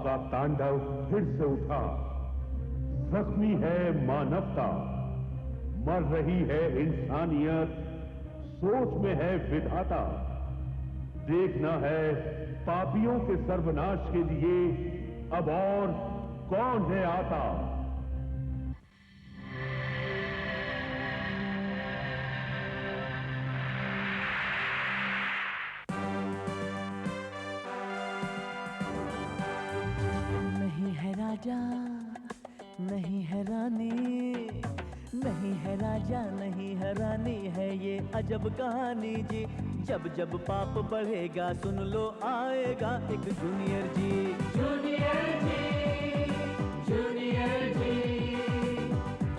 का तांडव फिर से उठा। जख्मी है मानवता, मर रही है इंसानियत, सोच में है विधाता। देखना है पापियों के सर्वनाश के लिए अब और कौन है आता। नहीं है राजा, नहीं है रानी, नहीं है राजा, नहीं है रानी, है ये अजब कहानी जी। जब जब पाप बढ़ेगा सुन लो आएगा एक जूनियर जी। जूनियर जी, जूनियर जी,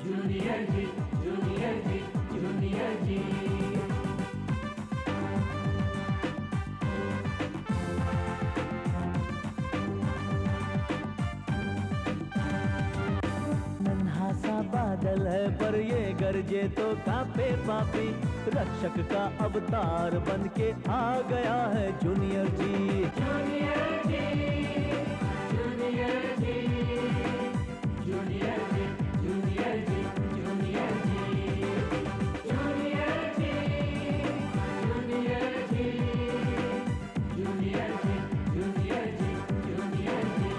जूनियर जी, जूनियर जी, जूनियर जी। नन्हा सा बादल है पर ये गरजे तो कांपे पापी। रक्षक का अवतार बन के आ गया है जूनियर जी। जूनियर जी, जूनियर जी, जूनियर जी, जूनियर जी, जूनियर जी, जूनियर जी, जूनियर जी, जूनियर जी, जूनियर जी, जूनियर जी।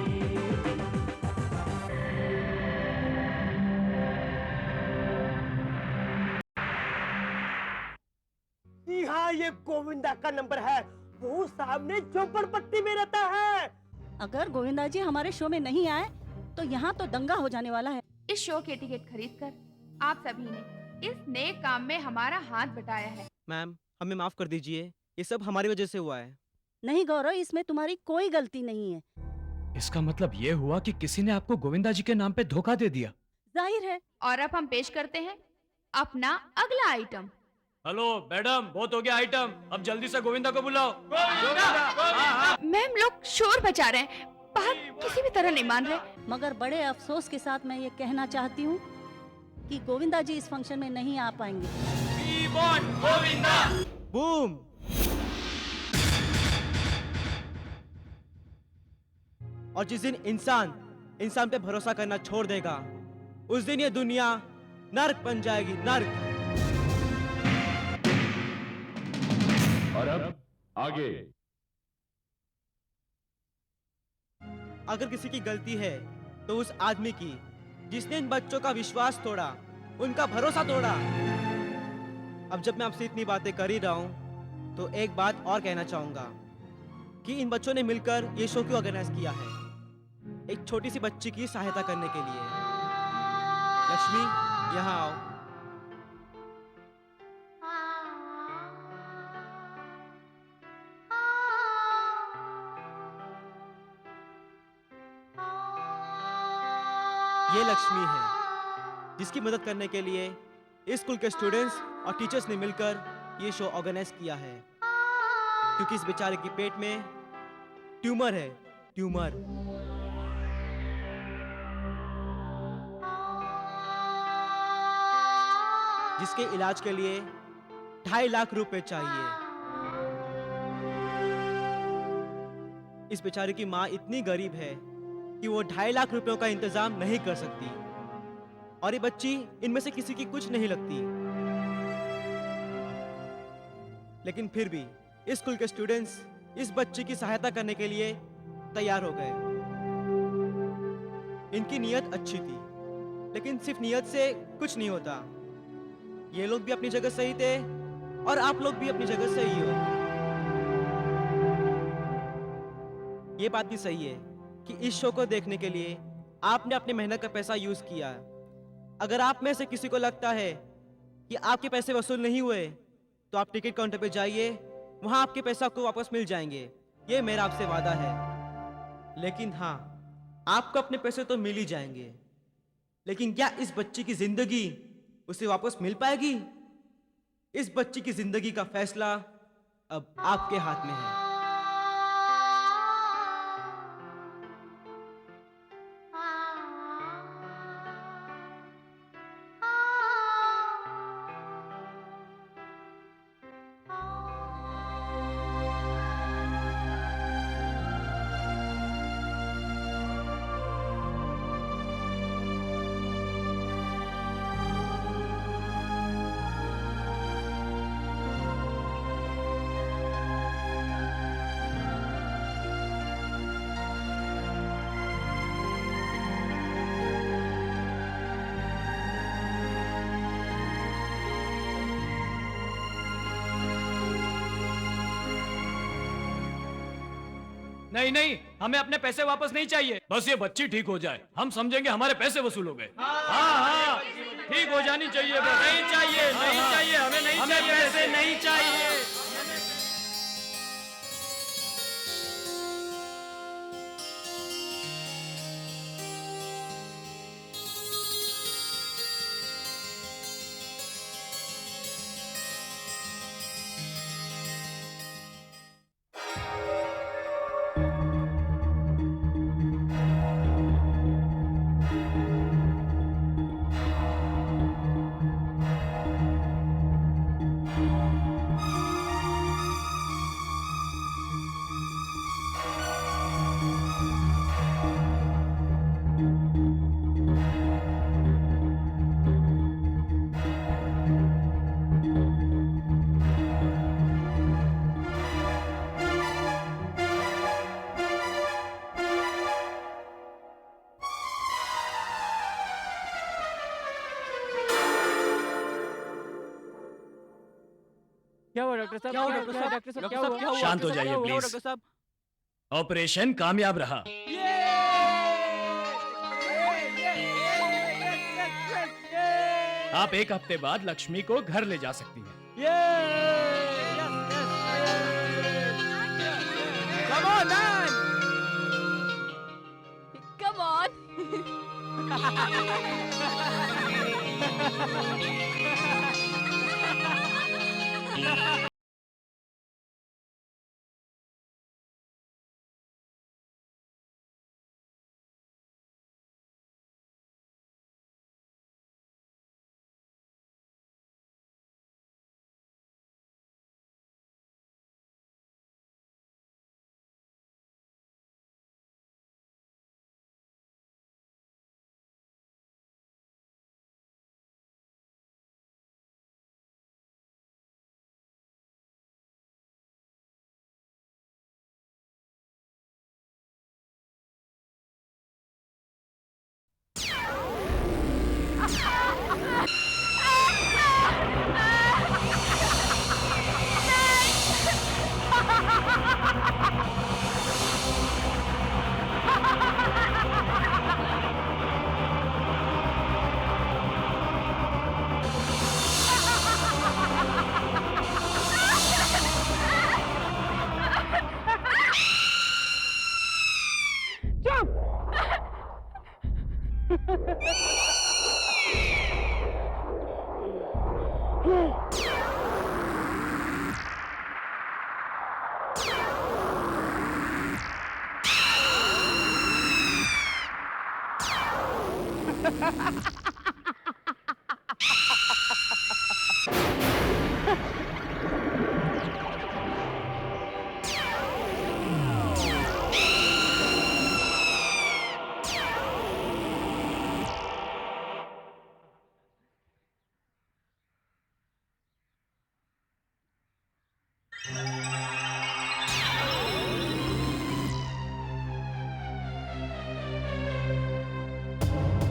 हाँ, ये गोविंदा का नंबर है। वो सामने झोपड़पट्टी में रहता है। अगर गोविंदा जी हमारे शो में नहीं आए तो यहाँ तो दंगा हो जाने वाला है। इस शो के टिकट खरीदकर आप सभी ने इस नेक काम में हमारा हाथ बटाया है। मैम, हमें माफ कर दीजिए, ये सब हमारी वजह से हुआ है। नहीं गौरव, इसमें तुम्हारी कोई गलती नहीं है। इसका मतलब ये हुआ कि किसी ने आपको गोविंदा जी के नाम पे धोखा दे दिया। जाहिर है। और अब हम पेश करते हैं अपना अगला आइटम। हेलो मैडम, बहुत हो गया आइटम, अब जल्दी से गोविंदा को बुलाओ। मैम, लोग शोर मचा रहे हैं, बाहर किसी भी तरह नहीं मान रहे। मगर बड़े अफसोस के साथ मैं ये कहना चाहती हूँ कि गोविंदा जी इस फंक्शन में नहीं आ पाएंगे। बूम। और जिस दिन इंसान पे भरोसा करना छोड़ देगा, उस दिन ये दुनिया नर्क बन जाएगी, नर्क। और अब आगे। अगर किसी की गलती है तो उस आदमी की जिसने इन बच्चों का विश्वास तोड़ा, उनका भरोसा तोड़ा। अब जब मैं आपसे इतनी बातें कर ही रहा हूं तो एक बात और कहना चाहूंगा कि इन बच्चों ने मिलकर ये शो क्यों ऑर्गेनाइज किया है, एक छोटी सी बच्ची की सहायता करने के लिए। लक्ष्मी, यहाँ आओ। ये लक्ष्मी है जिसकी मदद करने के लिए इस स्कूल के स्टूडेंट्स और टीचर्स ने मिलकर ये शो ऑर्गेनाइज किया है, क्योंकि इस बेचारे के पेट में ट्यूमर है, ट्यूमर। जिसके इलाज के लिए 2.5 लाख रुपए चाहिए। इस बेचारे की माँ इतनी गरीब है कि वो 2.5 लाख रुपयों का इंतजाम नहीं कर सकती, और ये बच्ची इनमें से किसी की कुछ नहीं लगती। लेकिन फिर भी इस स्कूल के स्टूडेंट्स इस बच्ची की सहायता करने के लिए तैयार हो गए। इनकी नीयत अच्छी थी, लेकिन सिर्फ नीयत से कुछ नहीं होता। ये लोग भी अपनी जगह सही थे और आप लोग भी अपनी जगह सही हो। ये बात भी सही है कि इस शो को देखने के लिए आपने अपनी मेहनत का पैसा यूज किया। अगर आप में से किसी को लगता है कि आपके पैसे वसूल नहीं हुए तो आप टिकट काउंटर पे जाइए, वहां आपके पैसे आपको वापस मिल जाएंगे। ये मेरा आपसे वादा है। लेकिन हाँ, आपको अपने पैसे तो मिल ही जाएंगे, लेकिन क्या इस बच्ची की जिंदगी उसे वापस मिल पाएगी? इस बच्ची की जिंदगी का फैसला अब आपके हाथ में है। नहीं नहीं, हमें अपने पैसे वापस नहीं चाहिए। बस ये बच्ची ठीक हो जाए, हम समझेंगे हमारे पैसे वसूल हो गए। हाँ, ठीक हो जानी चाहिए बस। नहीं चाहिए, नहीं चाहिए, हमें नहीं चाहिए, पैसे नहीं चाहिए। क्या हुआ डॉक्टर साहब? क्या हुआ डॉक्टर साहब? डॉक्टर साहब क्या हुआ? शांत हो जाइए प्लीज। डॉक्टर साहब ऑपरेशन कामयाब रहा। आप एक हफ्ते बाद लक्ष्मी को घर ले जा सकती हैं। Come on, man! Come on!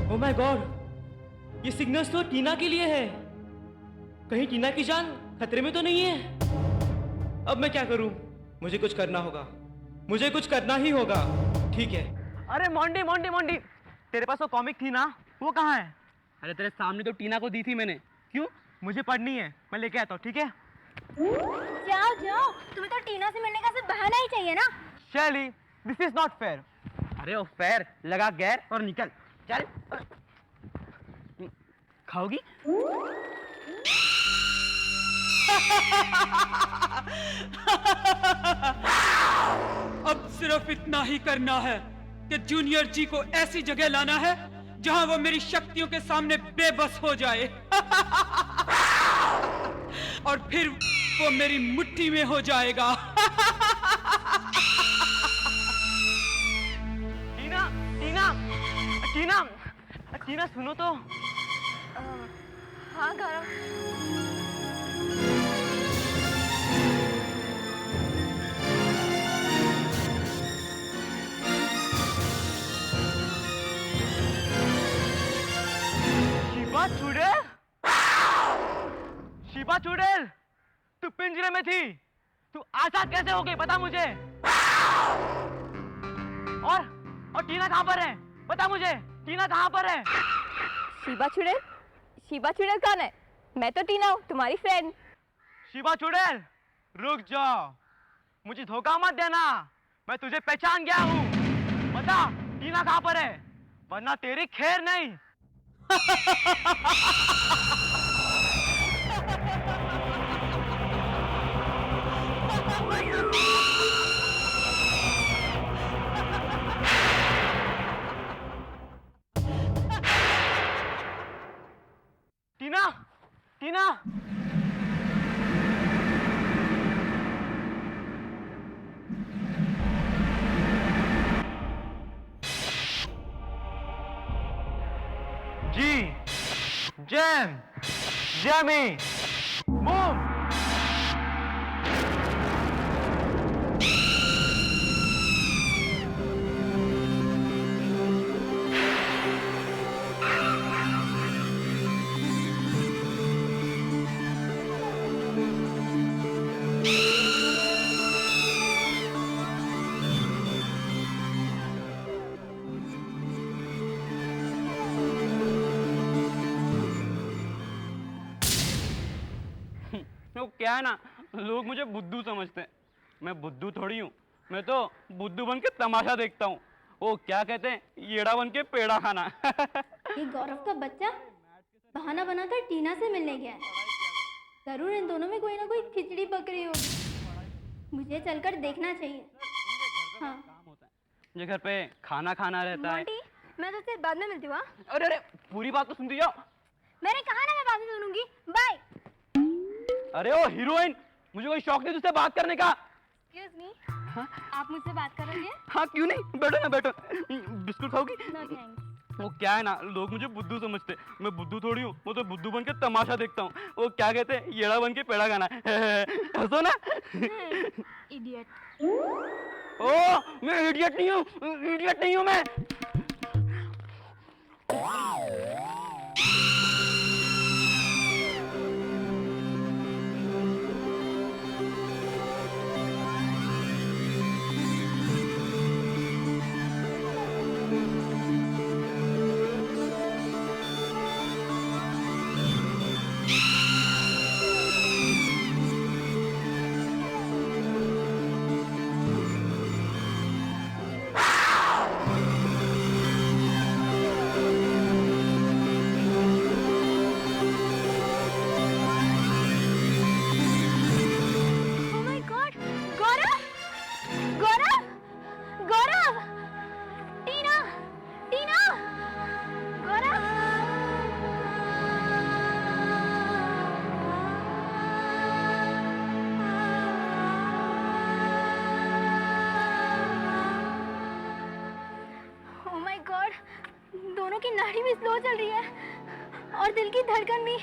Oh my God! ये सिग्नल्स तो टीना के लिए है। कहीं टीना की जान खतरे में तो नहीं है? अब मैं क्या करूं? मुझे कुछ करना होगा। मुझे कुछ करना ही होगा। ठीक है। अरे मोंडी मोंडी मोंडी, तेरे पास वो कॉमिक थी ना, वो कहाँ है? अरे तेरे सामने तो टीना को दी थी मैंने। क्यों? मुझे पढ़नी है, मैं लेके आता हूँ, ठीक है? जाओ जाओ, तुम्हें तो टीना से मिलने का सिर्फ बहाना ही चाहिए ना। शैली, दिस इज नॉट फेयर। अरे ओ फेयर, लगा गैर और निकल। चल। खाओगी? अब सिर्फ इतना ही करना है कि जूनियर जी को ऐसी जगह लाना है जहां वो मेरी शक्तियों के सामने बेबस हो जाए और फिर वो मेरी मुट्ठी में हो जाएगा। टीना, टीना, टीना, टीना सुनो तो। हाँ गौरव। शिबा चुड़ैल, शिबा चुड़ैल, तू पिंजरे में थी, तू आजाद कैसे हो गई बता मुझे। और टीना कहाँ पर है? बता मुझे, टीना कहाँ पर है? शिवा चुड़ैल कौन है? मैं तो टीना हूँ, तुम्हारी फ्रेंड। शिवा चुड़ैल, रुक जाओ, मुझे धोखा मत देना, मैं तुझे पहचान गया हूँ। बता टीना कहाँ पर है, वरना तेरी खैर नहीं। टीना, टीना, जी, जैम, जैमी, बूम। तो क्या है ना, लोग मुझे बुद्धू समझते हैं, मैं बुद्धू थोड़ी हूँ, मैं तो बुद्धू बन के तमाशा देखता हूँ। वो क्या कहते हैं, येड़ा बन के पेड़ा खाना। ये गौरव का बच्चा बहाना बनाकर टीना से मिलने गया है। जरूर इन दोनों में कोई ना कोई खिचड़ी पक रही होगी, मुझे चलकर देखना चाहिए। हाँ। मुझे घर पे खाना खाना रहता है। मोंटी, मैं तो तेरे बाद में मिलती हूँ। हाँ? अरे अरे, पूरी बात तो सुनती जाओ। मैंने कहा ना मैं बाद में सुनूंगी। बाय। अरे ओ हीरोइन, मुझे कोई शौक नहीं तुझसे बात करने का। एक्सक्यूज मी, आप मुझसे बात करोगे? हाँ क्यों नहीं, बैठो ना बैठो। बिस्कुट खाओगी? No thanks. वो क्या है ना, लोग मुझे बुद्धू समझते, मैं बुद्धू थोड़ी हूँ, वो तो बुद्धू बन के तमाशा देखता हूँ। वो क्या कहते हैं, येड़ा बन के पेड़ा खाना। हंसो ना। इडियट। ओ, मैं इडियट नहीं हूँ, इडियट नहीं हूँ मैं। दोनों की नाड़ी भी स्लो चल रही है और दिल की धड़कन भी।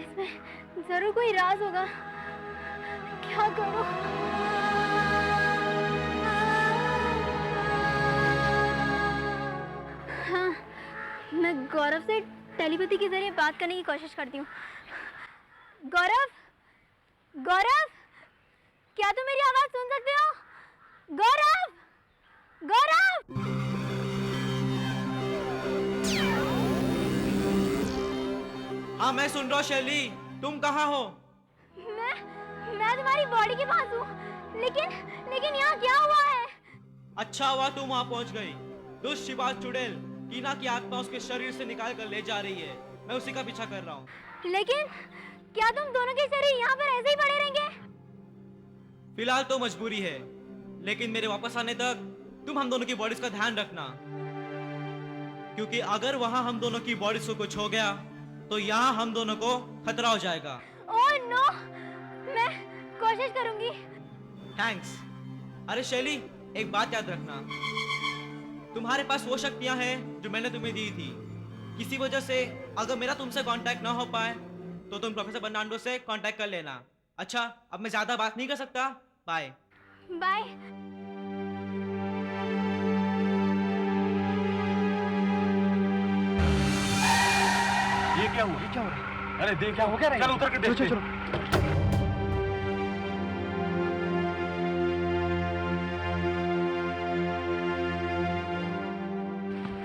इसमें जरूर कोई राज होगा। क्या करूं? हाँ, मैं गौरव से टेलीपैथी के जरिए बात करने की कोशिश करती हूँ। गौरव, गौरव, क्या तुम मेरी आवाज सुन सकते हो? गौरव, गौरव। हाँ मैं सुन रहा हूँ शैली, तुम कहाँ हो? मैं तुम्हारी बॉडी के पास हूँ, लेकिन यहाँ क्या हुआ है? अच्छा हुआ तुम वहाँ पहुँच गई। दुष्ट शिवा चुड़ैल टीना की आत्मा उसके शरीर से निकाल कर ले जा रही है। मैं उसी का पीछा कर रहा हूँ। लेकिन क्या तुम दोनों के शरीर यहाँ पर ऐसे ही पड़े रहेंगे? फिलहाल तो मजबूरी है, लेकिन मेरे वापस आने तक तुम हम दोनों की बॉडीज का ध्यान रखना, क्योंकि अगर वहाँ हम दोनों की बॉडीज को कुछ हो गया तो यहाँ हम दोनों को खतरा हो जाएगा। ओह नो, मैं कोशिश करूंगी। थैंक्स। अरे शैली, एक बात याद रखना, तुम्हारे पास वो शक्तियां हैं जो मैंने तुम्हें दी थी। किसी वजह से अगर मेरा तुमसे कांटेक्ट ना हो पाए तो तुम प्रोफेसर बर्नांडो से कांटेक्ट कर लेना। अच्छा, अब मैं ज्यादा बात नहीं कर सकता। Bye bye. ये क्या हुआ? ये क्या हो रहा है? अरे देख क्या हो गया? चलो उतर के देखते हैं। चलो।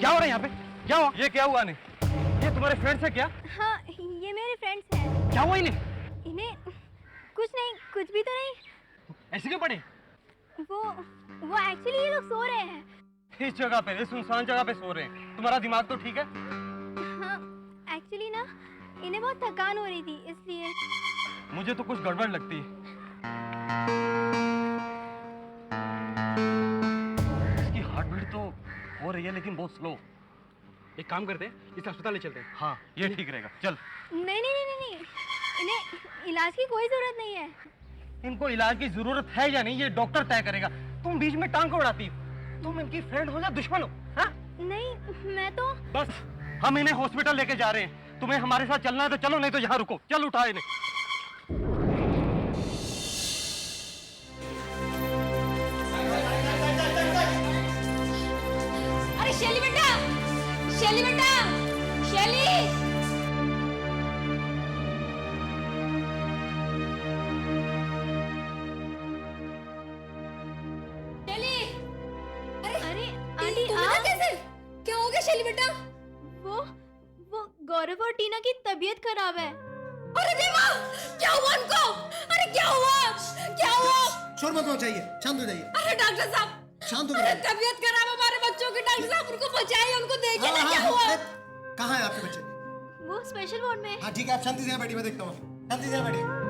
क्या हो रहा है यहाँ पे? क्या हुआ? ये क्या हुआ नहीं? ये तुम्हारे फ्रेंड्स है क्या? हाँ, ये मेरे फ्रेंड्स हैं। क्या हुआ इन्हें? इन्हें कुछ नहीं, कुछ भी तो नहीं। ऐसे क्यों पड़े? वो एक्चुअली ये लोग सो रहे हैं। इस जगह पे, इस सुनसान जगह पे सो रहे हैं। तुम्हारा दिमाग तो ठीक है? हाँ, एक्चुअली ना इन्हें बहुत थकान हो रही थी इसलिए। मुझे तो कुछ गड़बड़ लगती है। इसकी हार्ट बीट तो हो रही है लेकिन बहुत स्लो। एक काम करते हैं, इस अस्पताल ले चलते हैं। हाँ, ये ठीक रहेगा। चल। नहीं नहीं नहीं नहीं, इन्हें इलाज की कोई जरूरत नहीं है। इनको इलाज की जरूरत है या नहीं ये डॉक्टर तय करेगा। तुम बीच में टांग को उड़ाती हो। तुम इनकी फ्रेंड हो या दुश्मन हो? हाँ? नहीं, मैं तो बस हम इन्हें हॉस्पिटल लेके जा रहे हैं। तुम्हें हमारे साथ चलना है तो चलो, नहीं तो यहाँ रुको। चल उठा इन्हें। अरे शैली बेटा, शैली बेटा, शैली। अरे आंटी आप कैसे? क्या हो गया शैली बेटा? वो गौरव और टीना की तबीयत खराब है। अरे देवा, क्या हुआ उनको? अरे क्या हुआ? क्या हुआ? शोर मत मचाइए, शांत हो जाइए। अरे डॉक्टर साहब, शांत हो अरे तबीयत खराब है हमारे बच्चों की। डॉक्टर साहब उनको बचाइए, उनको देखिए ना क्या हुआ। कहाँ है आपके बच्चे? वो स्पेशल वार्ड में। हाँ ठीक है, आप शांति से यहाँ बैठिए, मैं देखता हूँ। शांति से यहाँ बैठिए।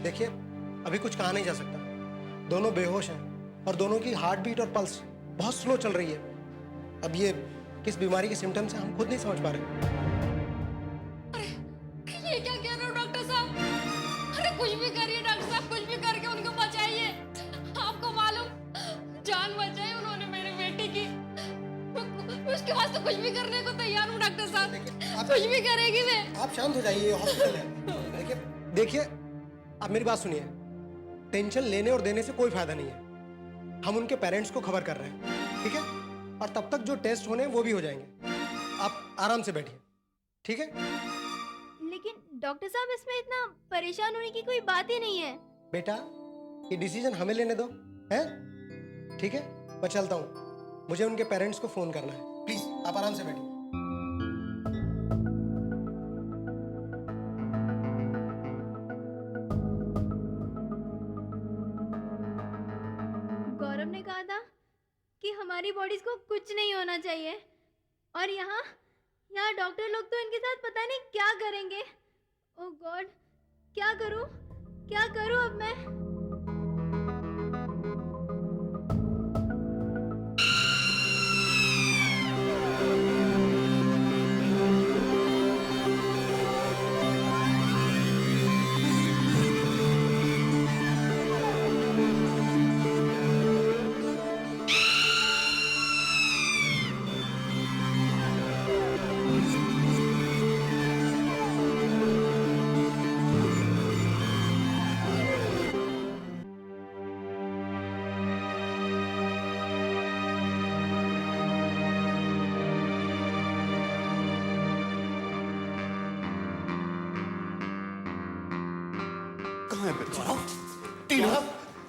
देखिए, अभी कुछ कहा नहीं जा सकता। दोनों बेहोश हैं और दोनों की हार्ट बीट और पल्स बहुत स्लो चल रही है। अब ये किस बीमारी के सिम्टम्स हैं हम खुद नहीं समझ पा रहे। अरे ये क्या कह रहे हो डॉक्टर साहब? अरे कुछ भी करिए डॉक्टर साहब, कुछ भी करके उनको बचाइए। आपको मालूम, जान बचाई उन्होंने मेरे बेटे की। उसके वास्ते कुछ भी करने को तैयार हूँ डॉक्टर साहब। कुछ भी करेगी मैं। आप शांत हो जाइए, हॉस्पिटल है। देखिए आप मेरी बात सुनिए। टेंशन लेने और देने से कोई फायदा नहीं है। हम उनके पेरेंट्स को खबर कर रहे हैं, ठीक है? और तब तक जो टेस्ट होने वो भी हो जाएंगे। आप आराम से बैठिए, ठीक है? लेकिन डॉक्टर साहब, इसमें इतना परेशान होने की कोई बात ही नहीं है। बेटा, ये डिसीजन हमें लेने दो, हैं? ठीक है, मैं चलता हूँ। मुझे उनके पेरेंट्स को फोन करना है। प्लीज आप आराम से बैठिए। गौरव ने कहा था कि हमारी बॉडीज को कुछ नहीं होना चाहिए, और यहाँ डॉक्टर लोग तो इनके साथ पता नहीं क्या करेंगे। ओह गॉड, क्या करूं अब मैं?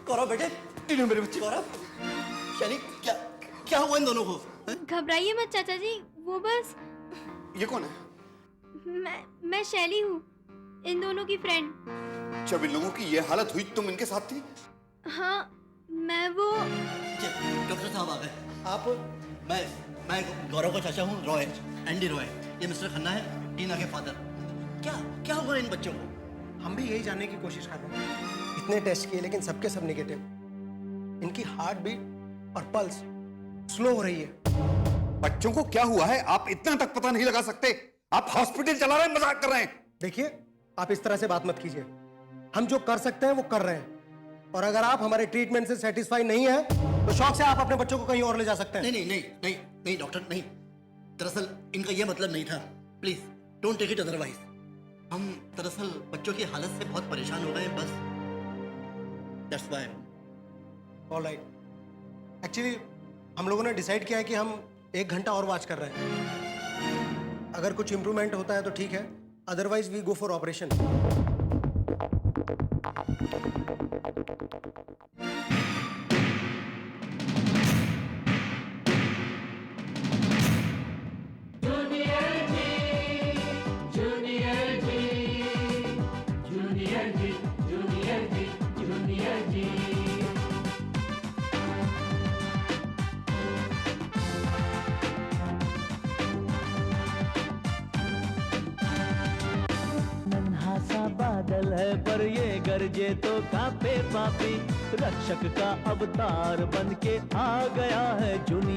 गौरव बेटे, टीनू मेरे बच्चे। गौरव, शैली, क्या हुआ इन दोनों को? घबराइए मत चाचा जी, वो बस। ये कौन है? मैं शैली हूँ, इन दोनों की फ्रेंड। जब इन लोगों की ये हालत हुई तुम इनके साथ थी? हाँ, मैं वो। डॉक्टर साहब आ गए। मैं गौरव का चाचा हूँ, रॉय, एंडी रॉय। ये मिस्टर खन्ना है, टीना के फादर। क्या क्या हुआ इन बच्चों को? हम भी यही जानने की कोशिश कर रहे हैं। इतने टेस्ट किए लेकिन सबके सब नेगेटिव। इनकी हार्ट बीट और पल्स स्लो हो रही है। बच्चों को क्या हुआ है आप इतना तक पता नहीं लगा सकते? आप हॉस्पिटल चला रहे हैं, मजाक कर रहे हैं? देखिए, आप इस तरह से बात मत कीजिए। हम जो कर सकते हैं वो कर रहे हैं, और अगर आप हमारे ट्रीटमेंट से सेटिस्फाई नहीं है तो शौक से आप अपने बच्चों को कहीं और ले जा सकते हैं। नहीं नहीं नहीं नहीं नहीं डॉक्टर, नहीं। दरअसल इनका ये मतलब नहीं था। Please don't take it otherwise. हम दरअसल बच्चों की हालत से बहुत परेशान हो गए हैं, बस दैट्स व्हाई। ऑलराइट। एक्चुअली हम लोगों ने डिसाइड किया है कि हम 1 घंटा और वॉच कर रहे हैं। अगर कुछ इंप्रूवमेंट होता है तो ठीक है, otherwise we go for operation. बादल है पर ये गरजे तो कांपे पापी, रक्षक का अवतार बन के आ गया है जूनियर।